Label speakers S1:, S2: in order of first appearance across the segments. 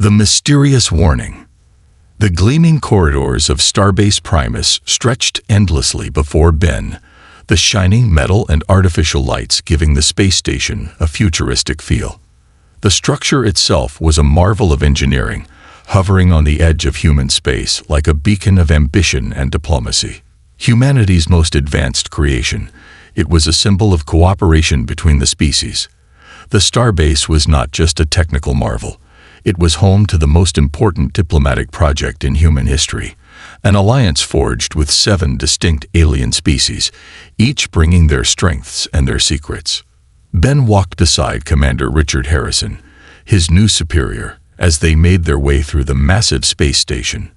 S1: The mysterious warning. The gleaming corridors of Starbase Primus stretched endlessly before Ben, the shining metal and artificial lights giving the space station a futuristic feel. The structure itself was a marvel of engineering, hovering on the edge of human space like a beacon of ambition and diplomacy. Humanity's most advanced creation, it was a symbol of cooperation between the species. The Starbase was not just a technical marvel. It was home to the most important diplomatic project in human history, an alliance forged with 7 distinct alien species, each bringing their strengths and their secrets. Ben walked beside Commander Richard Harrison, his new superior, as they made their way through the massive space station.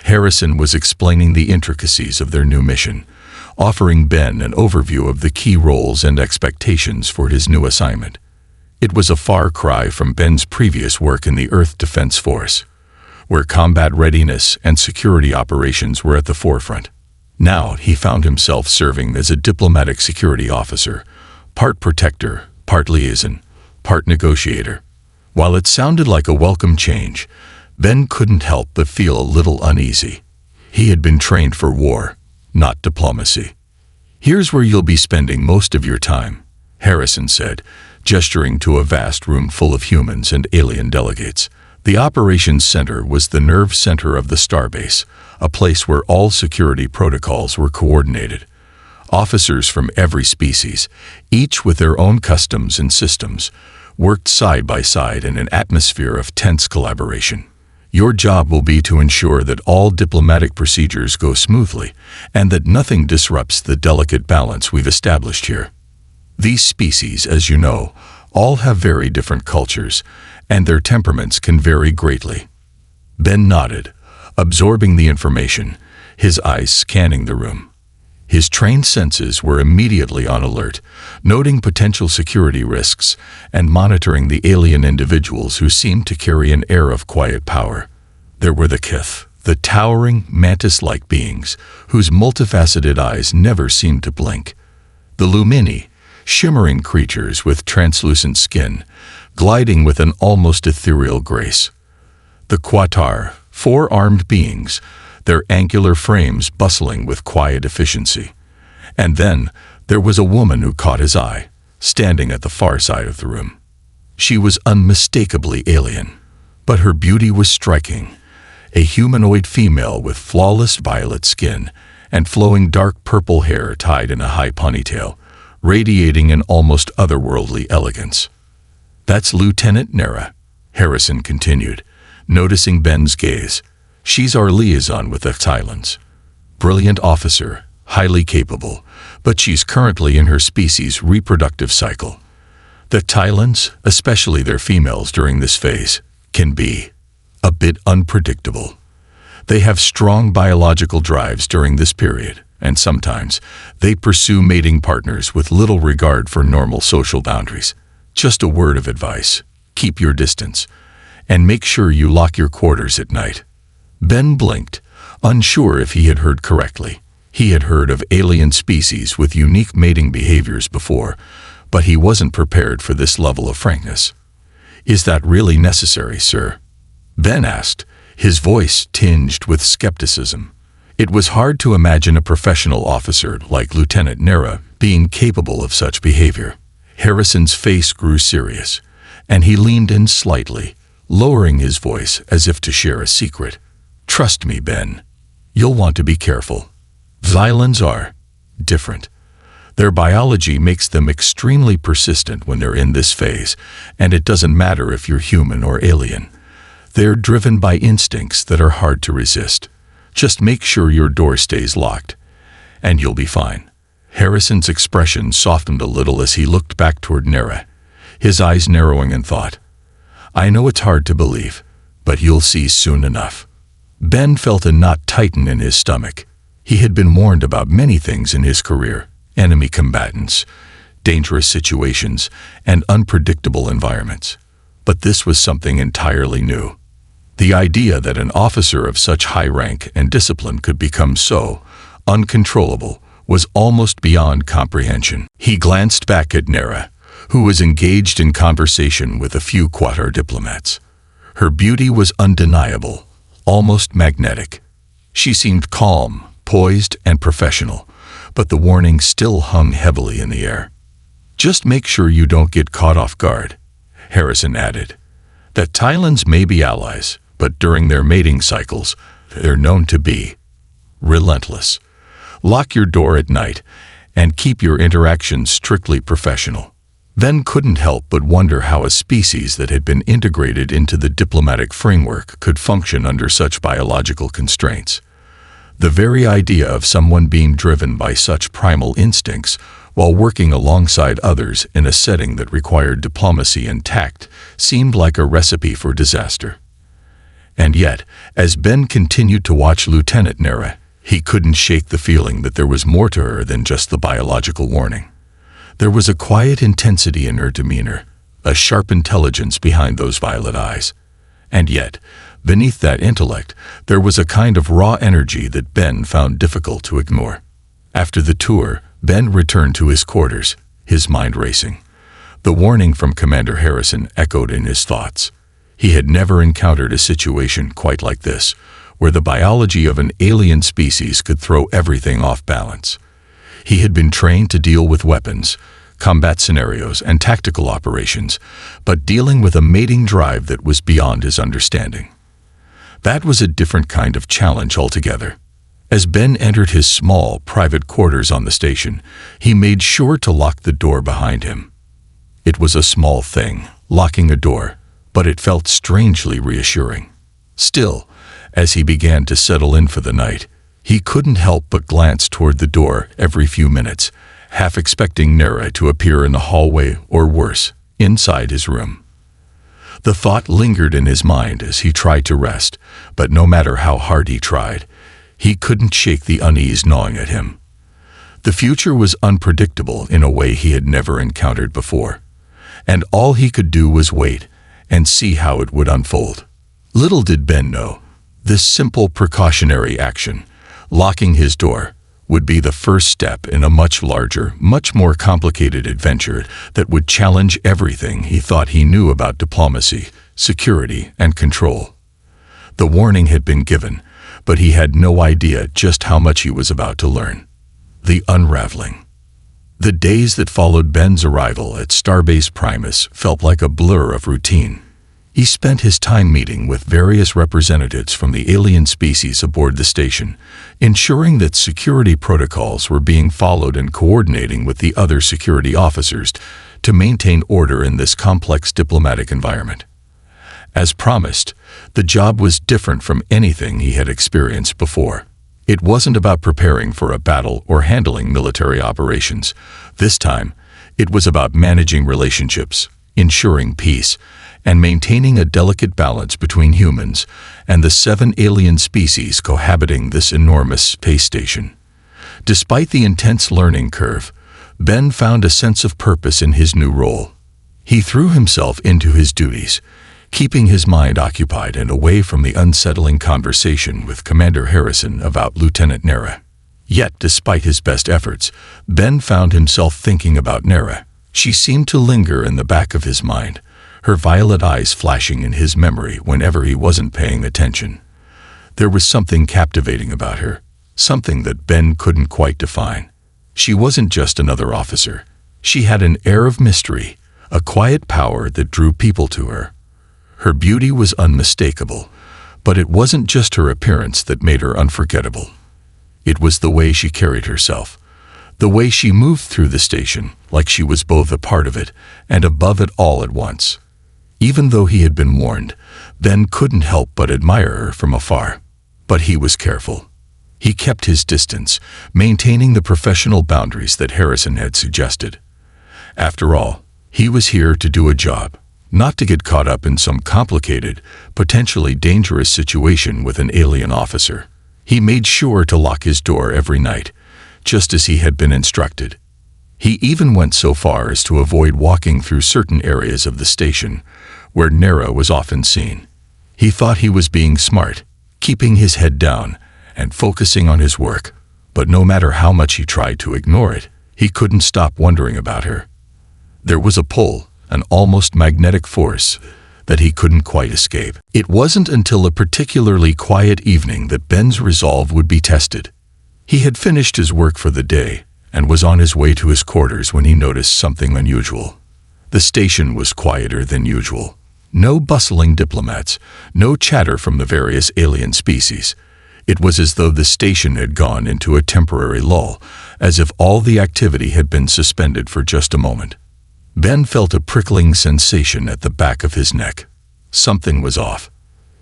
S1: Harrison was explaining the intricacies of their new mission, offering Ben an overview of the key roles and expectations for his new assignment. It was a far cry from Ben's previous work in the Earth Defense Force, where combat readiness and security operations were at the forefront. Now he found himself serving as a diplomatic security officer, part protector, part liaison, part negotiator. While it sounded like a welcome change, Ben couldn't help but feel a little uneasy. He had been trained for war, not diplomacy. "Here's where you'll be spending most of your time," Harrison said, gesturing to a vast room full of humans and alien delegates. The operations center was the nerve center of the Starbase, a place where all security protocols were coordinated. Officers from every species, each with their own customs and systems, worked side by side in an atmosphere of tense collaboration. Your job will be to ensure that all diplomatic procedures go smoothly and that nothing disrupts the delicate balance we've established here. These species, as you know, all have very different cultures, and their temperaments can vary greatly. Ben nodded, absorbing the information, his eyes scanning the room. His trained senses were immediately on alert, noting potential security risks and monitoring the alien individuals who seemed to carry an air of quiet power. There were the Kith, the towering, mantis-like beings whose multifaceted eyes never seemed to blink. The Lumini, shimmering creatures with translucent skin, gliding with an almost ethereal grace. The Quatar, 4-armed beings, their angular frames bustling with quiet efficiency. And then there was a woman who caught his eye, standing at the far side of the room. She was unmistakably alien, but her beauty was striking. A humanoid female with flawless violet skin and flowing dark purple hair tied in a high ponytail, radiating an almost otherworldly elegance. "That's Lieutenant Nerra," Harrison continued, noticing Ben's gaze. "She's our liaison with the Thailands. Brilliant officer, highly capable, but she's currently in her species' reproductive cycle. The Thailands, especially their females during this phase, can be a bit unpredictable. They have strong biological drives during this period, and sometimes they pursue mating partners with little regard for normal social boundaries. Just a word of advice: keep your distance, and make sure you lock your quarters at night." Ben blinked, unsure if he had heard correctly. He had heard of alien species with unique mating behaviors before, but he wasn't prepared for this level of frankness. "Is that really necessary, sir?" Ben asked, his voice tinged with skepticism. It was hard to imagine a professional officer like Lieutenant Nerra being capable of such behavior. Harrison's face grew serious, and he leaned in slightly, lowering his voice as if to share a secret. "Trust me, Ben. You'll want to be careful. Xylans are different. Their biology makes them extremely persistent when they're in this phase, and it doesn't matter if you're human or alien. They're driven by instincts that are hard to resist. Just make sure your door stays locked, and you'll be fine." Harrison's expression softened a little as he looked back toward Nerra, his eyes narrowing in thought. "I know it's hard to believe, but you'll see soon enough." Ben felt a knot tighten in his stomach. He had been warned about many things in his career: enemy combatants, dangerous situations, and unpredictable environments. But this was something entirely new. The idea that an officer of such high rank and discipline could become so uncontrollable was almost beyond comprehension. He glanced back at Nerra, who was engaged in conversation with a few Quatar diplomats. Her beauty was undeniable, almost magnetic. She seemed calm, poised, and professional, but the warning still hung heavily in the air. "Just make sure you don't get caught off guard," Harrison added. "That Tylans may be allies, but during their mating cycles, they're known to be relentless. Lock your door at night and keep your interactions strictly professional." Ben couldn't help but wonder how a species that had been integrated into the diplomatic framework could function under such biological constraints. The very idea of someone being driven by such primal instincts while working alongside others in a setting that required diplomacy and tact seemed like a recipe for disaster. And yet, as Ben continued to watch Lieutenant Nerra, he couldn't shake the feeling that there was more to her than just the biological warning. There was a quiet intensity in her demeanor, a sharp intelligence behind those violet eyes. And yet, beneath that intellect, there was a kind of raw energy that Ben found difficult to ignore. After the tour, Ben returned to his quarters, his mind racing. The warning from Commander Harrison echoed in his thoughts. He had never encountered a situation quite like this, where the biology of an alien species could throw everything off balance. He had been trained to deal with weapons, combat scenarios, and tactical operations, but dealing with a mating drive that was beyond his understanding. That was a different kind of challenge altogether. As Ben entered his small, private quarters on the station, he made sure to lock the door behind him. It was a small thing, locking a door, but it felt strangely reassuring. Still, as he began to settle in for the night, he couldn't help but glance toward the door every few minutes, half expecting Nerra to appear in the hallway or worse, inside his room. The thought lingered in his mind as he tried to rest, but no matter how hard he tried, he couldn't shake the unease gnawing at him. The future was unpredictable in a way he had never encountered before, and all he could do was wait and see how it would unfold. Little did Ben know, this simple precautionary action, locking his door, would be the first step in a much larger, much more complicated adventure that would challenge everything he thought he knew about diplomacy, security, and control. The warning had been given, but he had no idea just how much he was about to learn. The unraveling. The days that followed Ben's arrival at Starbase Primus felt like a blur of routine. He spent his time meeting with various representatives from the alien species aboard the station, ensuring that security protocols were being followed and coordinating with the other security officers to maintain order in this complex diplomatic environment. As promised, the job was different from anything he had experienced before. It wasn't about preparing for a battle or handling military operations. This time, it was about managing relationships, ensuring peace, and maintaining a delicate balance between humans and the 7 alien species cohabiting this enormous space station. Despite the intense learning curve, Ben found a sense of purpose in his new role. He threw himself into his duties, keeping his mind occupied and away from the unsettling conversation with Commander Harrison about Lieutenant Nerra. Yet, despite his best efforts, Ben found himself thinking about Nerra. She seemed to linger in the back of his mind, her violet eyes flashing in his memory whenever he wasn't paying attention. There was something captivating about her, something that Ben couldn't quite define. She wasn't just another officer. She had an air of mystery, a quiet power that drew people to her. Her beauty was unmistakable, but it wasn't just her appearance that made her unforgettable. It was the way she carried herself, the way she moved through the station like she was both a part of it and above it all at once. Even though he had been warned, Ben couldn't help but admire her from afar. But he was careful. He kept his distance, maintaining the professional boundaries that Harrison had suggested. After all, he was here to do a job, not to get caught up in some complicated, potentially dangerous situation with an alien officer. He made sure to lock his door every night, just as he had been instructed. He even went so far as to avoid walking through certain areas of the station, where Nerra was often seen. He thought he was being smart, keeping his head down and focusing on his work, but no matter how much he tried to ignore it, he couldn't stop wondering about her. There was a pull, an almost magnetic force, that he couldn't quite escape. It wasn't until a particularly quiet evening that Ben's resolve would be tested. He had finished his work for the day and was on his way to his quarters when he noticed something unusual. The station was quieter than usual. No bustling diplomats, no chatter from the various alien species. It was as though the station had gone into a temporary lull, as if all the activity had been suspended for just a moment. Ben felt a prickling sensation at the back of his neck. Something was off.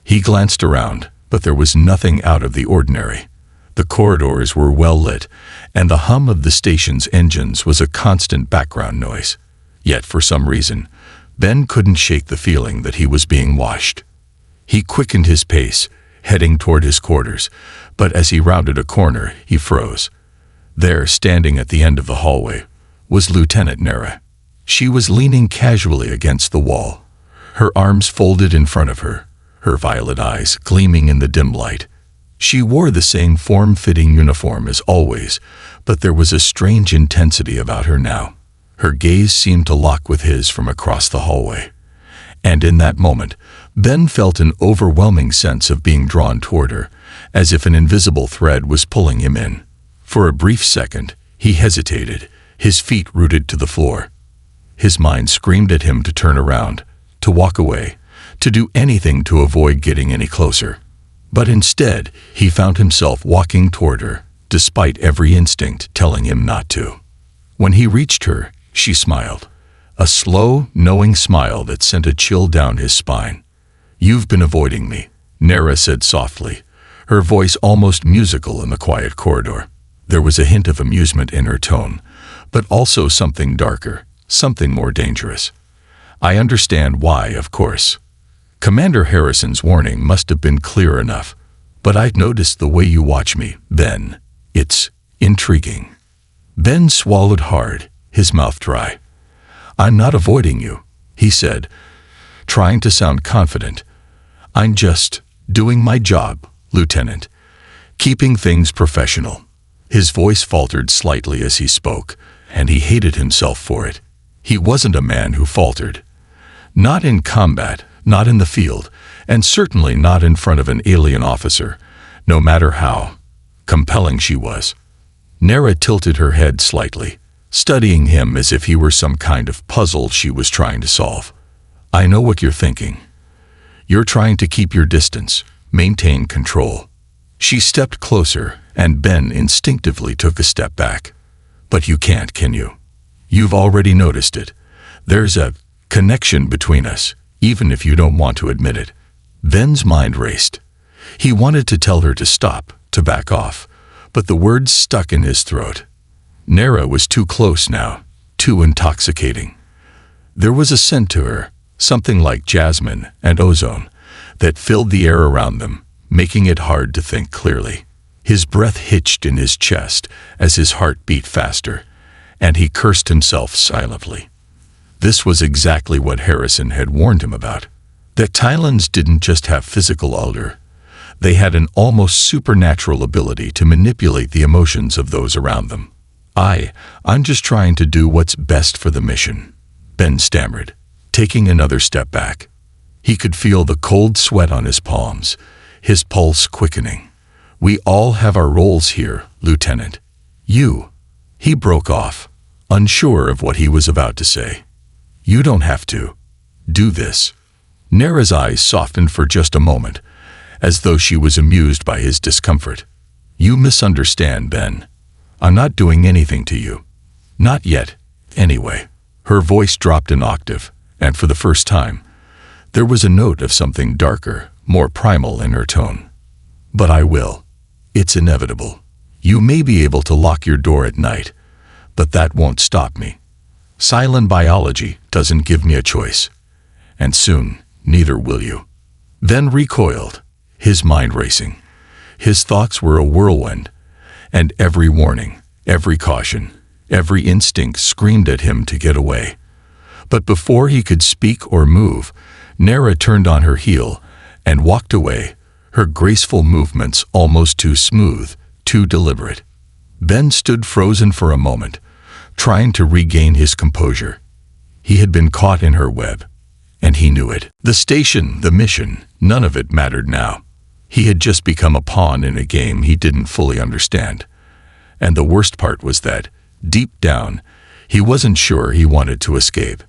S1: He glanced around, but there was nothing out of the ordinary. The corridors were well lit, and the hum of the station's engines was a constant background noise. Yet, for some reason, Ben couldn't shake the feeling that he was being watched. He quickened his pace, heading toward his quarters, but as he rounded a corner, he froze. There, standing at the end of the hallway, was Lieutenant Nerra. She was leaning casually against the wall, her arms folded in front of her, her violet eyes gleaming in the dim light. She wore the same form-fitting uniform as always, but there was a strange intensity about her now. Her gaze seemed to lock with his from across the hallway. And in that moment, Ben felt an overwhelming sense of being drawn toward her, as if an invisible thread was pulling him in. For a brief second, he hesitated, his feet rooted to the floor. His mind screamed at him to turn around, to walk away, to do anything to avoid getting any closer. But instead, he found himself walking toward her, despite every instinct telling him not to. When he reached her, she smiled. A slow, knowing smile that sent a chill down his spine. "You've been avoiding me," Nerra said softly, her voice almost musical in the quiet corridor. There was a hint of amusement in her tone, but also something darker, something more dangerous. "I understand why, of course. Commander Harrison's warning must have been clear enough, but I've noticed the way you watch me, Ben. It's intriguing." Ben swallowed hard, his mouth dry. "I'm not avoiding you," he said, trying to sound confident. "I'm just doing my job, Lieutenant, keeping things professional." His voice faltered slightly as he spoke, and he hated himself for it. He wasn't a man who faltered. Not in combat, not in the field, and certainly not in front of an alien officer, no matter how compelling she was. Nerra tilted her head slightly, studying him as if he were some kind of puzzle she was trying to solve. "I know what you're thinking. You're trying to keep your distance, maintain control." She stepped closer, and Ben instinctively took a step back. "But you can't, can you? You've already noticed it. There's a connection between us, even if you don't want to admit it." Ben's mind raced. He wanted to tell her to stop, to back off, but the words stuck in his throat. Nerra was too close now, too intoxicating. There was a scent to her, something like jasmine and ozone, that filled the air around them, making it hard to think clearly. His breath hitched in his chest as his heart beat faster, and he cursed himself silently. This was exactly what Harrison had warned him about. That Tylans didn't just have physical odor. They had an almost supernatural ability to manipulate the emotions of those around them. I'm just trying to do what's best for the mission," Ben stammered, taking another step back. He could feel the cold sweat on his palms, his pulse quickening. "We all have our roles here, Lieutenant. He broke off, unsure of what he was about to say. "You don't have to do this." Nerra's eyes softened for just a moment, as though she was amused by his discomfort. "You misunderstand, Ben. I'm not doing anything to you. Not yet, anyway." Her voice dropped an octave, and for the first time, there was a note of something darker, more primal in her tone. "But I will. It's inevitable. You may be able to lock your door at night, but that won't stop me. Silent biology doesn't give me a choice. And soon, neither will you." Ben recoiled, his mind racing. His thoughts were a whirlwind, and every warning, every caution, every instinct screamed at him to get away. But before he could speak or move, Nerra turned on her heel and walked away, her graceful movements almost too smooth, too deliberate. Ben stood frozen for a moment, trying to regain his composure. He had been caught in her web, And he knew it. The station, the mission, none of it mattered now. He had just become a pawn in a game he didn't fully understand. And the worst part was that, deep down, he wasn't sure he wanted to escape.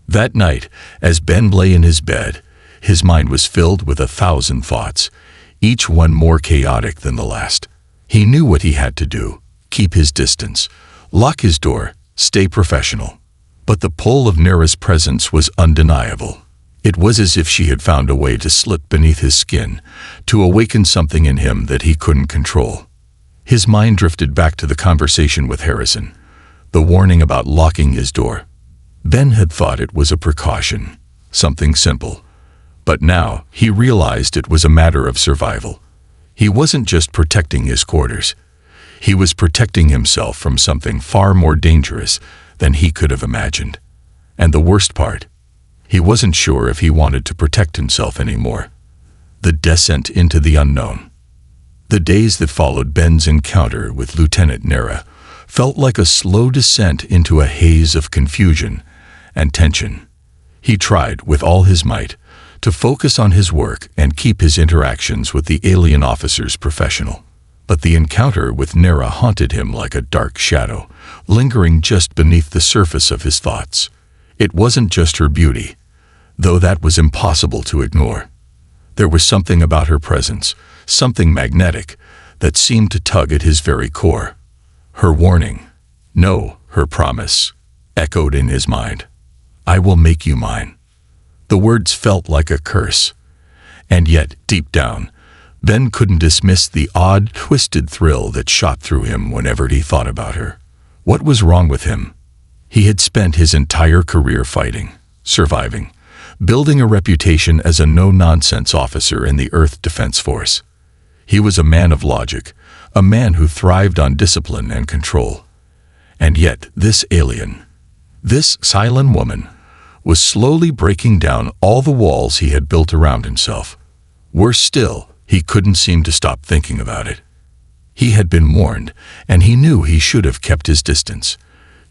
S1: That night, as Ben lay in his bed, his mind was filled with 1,000 thoughts, each one more chaotic than the last. He knew what he had to do: keep his distance, lock his door, stay professional. But the pull of Nerra's presence was undeniable. It was as if she had found a way to slip beneath his skin, to awaken something in him that he couldn't control. His mind drifted back to the conversation with Harrison, the warning about locking his door. Ben had thought it was a precaution, something simple. But now he realized it was a matter of survival. He wasn't just protecting his quarters. He was protecting himself from something far more dangerous than he could have imagined. And the worst part, he wasn't sure if he wanted to protect himself anymore. The descent into the unknown. The days that followed Ben's encounter with Lieutenant Nerra felt like a slow descent into a haze of confusion and tension. He tried, with all his might, to focus on his work and keep his interactions with the alien officers professional. But the encounter with Nerra haunted him like a dark shadow, lingering just beneath the surface of his thoughts. It wasn't just her beauty, though that was impossible to ignore. There was something about her presence, something magnetic, that seemed to tug at his very core. Her warning, no, her promise, echoed in his mind. "I will make you mine." The words felt like a curse. And yet, deep down, Ben couldn't dismiss the odd, twisted thrill that shot through him whenever he thought about her. What was wrong with him? He had spent his entire career fighting, surviving, building a reputation as a no-nonsense officer in the Earth Defense Force. He was a man of logic, a man who thrived on discipline and control. And yet this alien, this silent woman, was slowly breaking down all the walls he had built around himself. Worse still, he couldn't seem to stop thinking about it. He had been warned, and he knew he should have kept his distance.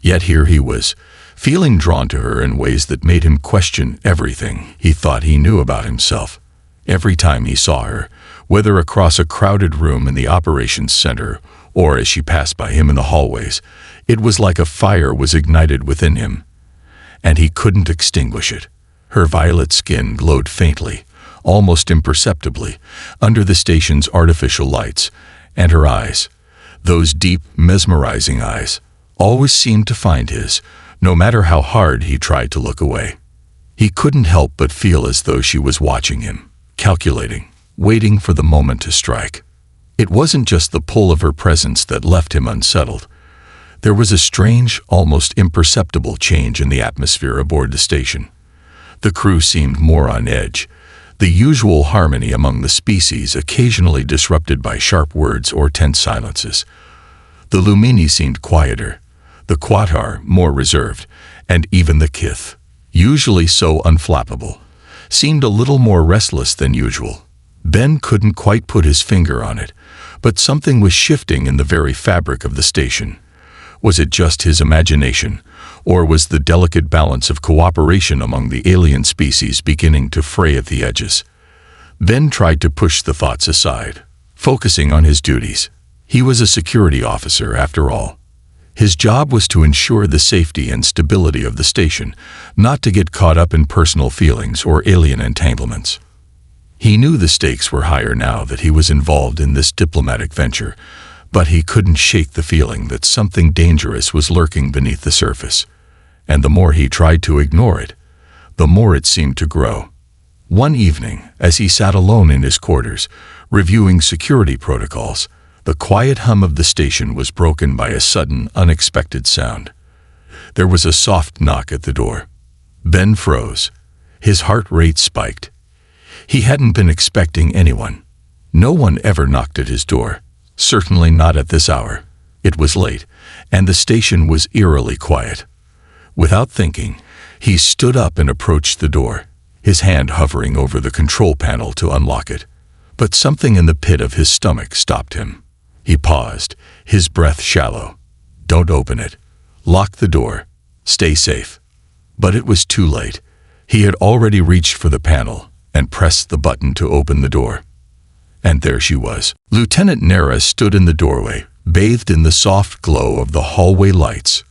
S1: Yet here he was, feeling drawn to her in ways that made him question everything he thought he knew about himself. Every time he saw her, whether across a crowded room in the operations center or as she passed by him in the hallways, it was like a fire was ignited within him, and he couldn't extinguish it. Her violet skin glowed faintly, almost imperceptibly, under the station's artificial lights, and her eyes, those deep, mesmerizing eyes, always seemed to find his, no matter how hard he tried to look away. He couldn't help but feel as though she was watching him, calculating, waiting for the moment to strike. It wasn't just the pull of her presence that left him unsettled. There was a strange, almost imperceptible change in the atmosphere aboard the station. The crew seemed more on edge, the usual harmony among the species occasionally disrupted by sharp words or tense silences. The Lumini seemed quieter, the Quatar more reserved, and even the Kith, usually so unflappable, seemed a little more restless than usual. Ben couldn't quite put his finger on it, but something was shifting in the very fabric of the station. Was it just his imagination, or was the delicate balance of cooperation among the alien species beginning to fray at the edges? Ben tried to push the thoughts aside, focusing on his duties. He was a security officer, after all. His job was to ensure the safety and stability of the station, not to get caught up in personal feelings or alien entanglements. He knew the stakes were higher now that he was involved in this diplomatic venture, but he couldn't shake the feeling that something dangerous was lurking beneath the surface. And the more he tried to ignore it, the more it seemed to grow. One evening, as he sat alone in his quarters, reviewing security protocols, the quiet hum of the station was broken by a sudden, unexpected sound. There was a soft knock at the door. Ben froze. His heart rate spiked. He hadn't been expecting anyone. No one ever knocked at his door. Certainly not at this hour. It was late, and the station was eerily quiet. Without thinking, he stood up and approached the door, his hand hovering over the control panel to unlock it. But something in the pit of his stomach stopped him. He paused, his breath shallow. "Don't open it. Lock the door. Stay safe." But it was too late. He had already reached for the panel and pressed the button to open the door. And there she was. Lieutenant Nerra stood in the doorway, bathed in the soft glow of the hallway lights.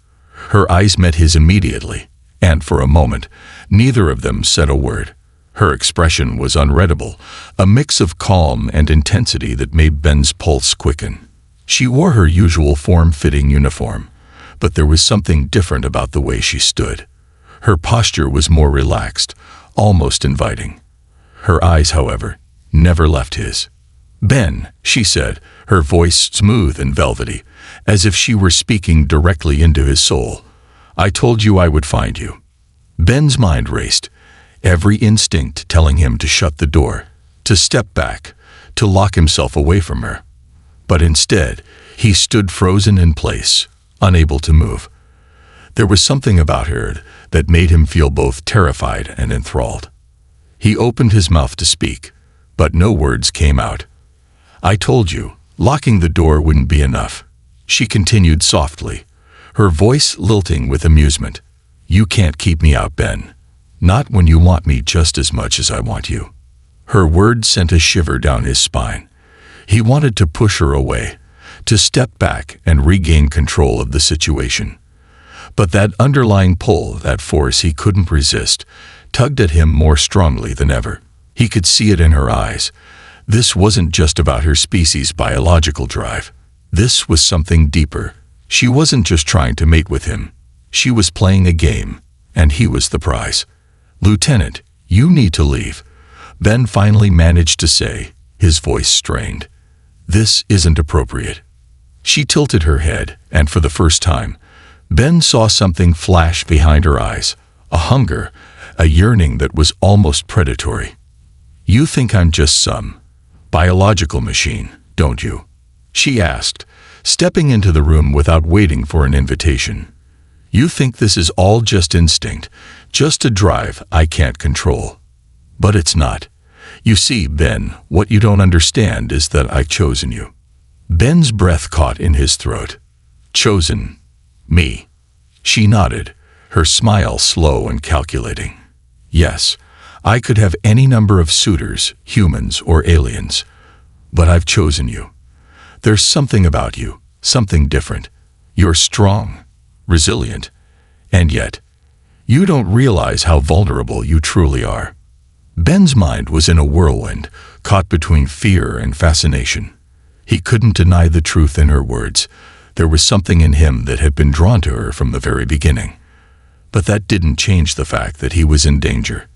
S1: Her eyes met his immediately, and for a moment, neither of them said a word. Her expression was unreadable, a mix of calm and intensity that made Ben's pulse quicken. She wore her usual form-fitting uniform, but there was something different about the way she stood. Her posture was more relaxed, almost inviting. Her eyes, however, never left his. "Ben," she said, her voice smooth and velvety, as if she were speaking directly into his soul. "I told you I would find you." Ben's mind raced, every instinct telling him to shut the door, to step back, to lock himself away from her. But instead, he stood frozen in place, unable to move. There was something about her that made him feel both terrified and enthralled. He opened his mouth to speak, but no words came out. "I told you, locking the door wouldn't be enough," she continued softly, her voice lilting with amusement. "You can't keep me out, Ben. Not when you want me just as much as I want you." Her words sent a shiver down his spine. He wanted to push her away, to step back and regain control of the situation. But that underlying pull, that force he couldn't resist, tugged at him more strongly than ever. He could see it in her eyes. This wasn't just about her species' biological drive. This was something deeper. She wasn't just trying to mate with him. She was playing a game, and he was the prize. "Lieutenant, you need to leave," Ben finally managed to say, his voice strained. "This isn't appropriate." She tilted her head, and for the first time, Ben saw something flash behind her eyes, a hunger, a yearning that was almost predatory. "You think I'm just some biological machine, don't you?" she asked, stepping into the room without waiting for an invitation. "You think this is all just instinct, just a drive I can't control. But it's not. You see, Ben, what you don't understand is that I've chosen you." Ben's breath caught in his throat. "Chosen? Me?" She nodded, her smile slow and calculating. "Yes, I could have any number of suitors, humans or aliens, but I've chosen you. There's something about you, something different. You're strong, resilient, and yet, you don't realize how vulnerable you truly are." Ben's mind was in a whirlwind, caught between fear and fascination. He couldn't deny the truth in her words. There was something in him that had been drawn to her from the very beginning. But that didn't change the fact that he was in danger.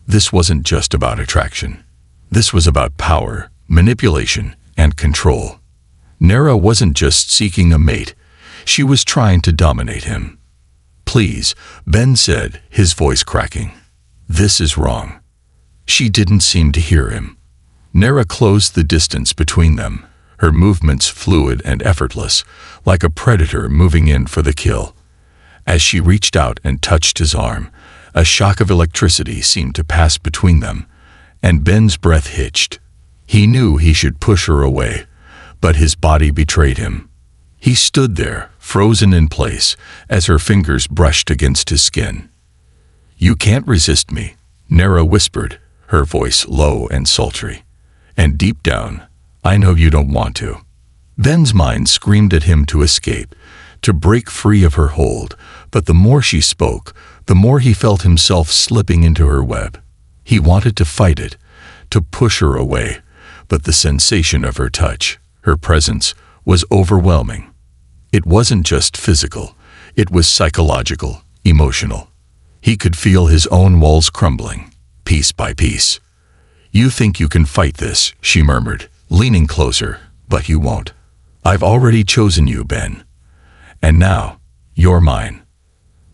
S1: This wasn't just about attraction. This was about power, manipulation, and control. Nerra wasn't just seeking a mate. She was trying to dominate him. "Please," Ben said, his voice cracking. "This is wrong." She didn't seem to hear him. Nerra closed the distance between them, her movements fluid and effortless, like a predator moving in for the kill. As she reached out and touched his arm, a shock of electricity seemed to pass between them, and Ben's breath hitched. He knew he should push her away, but his body betrayed him. He stood there, frozen in place, as her fingers brushed against his skin. "You can't resist me," Nerra whispered, her voice low and sultry. "And deep down, I know you don't want to." Ben's mind screamed at him to escape, to break free of her hold, but the more she spoke, the more he felt himself slipping into her web. He wanted to fight it, to push her away, but the sensation of her touch, her presence, was overwhelming. It wasn't just physical, it was psychological, emotional. He could feel his own walls crumbling, piece by piece. "You think you can fight this," she murmured, leaning closer, "but you won't. I've already chosen you, Ben. And now, you're mine."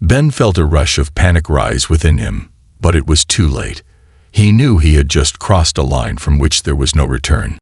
S1: Ben felt a rush of panic rise within him, but it was too late. He knew he had just crossed a line from which there was no return.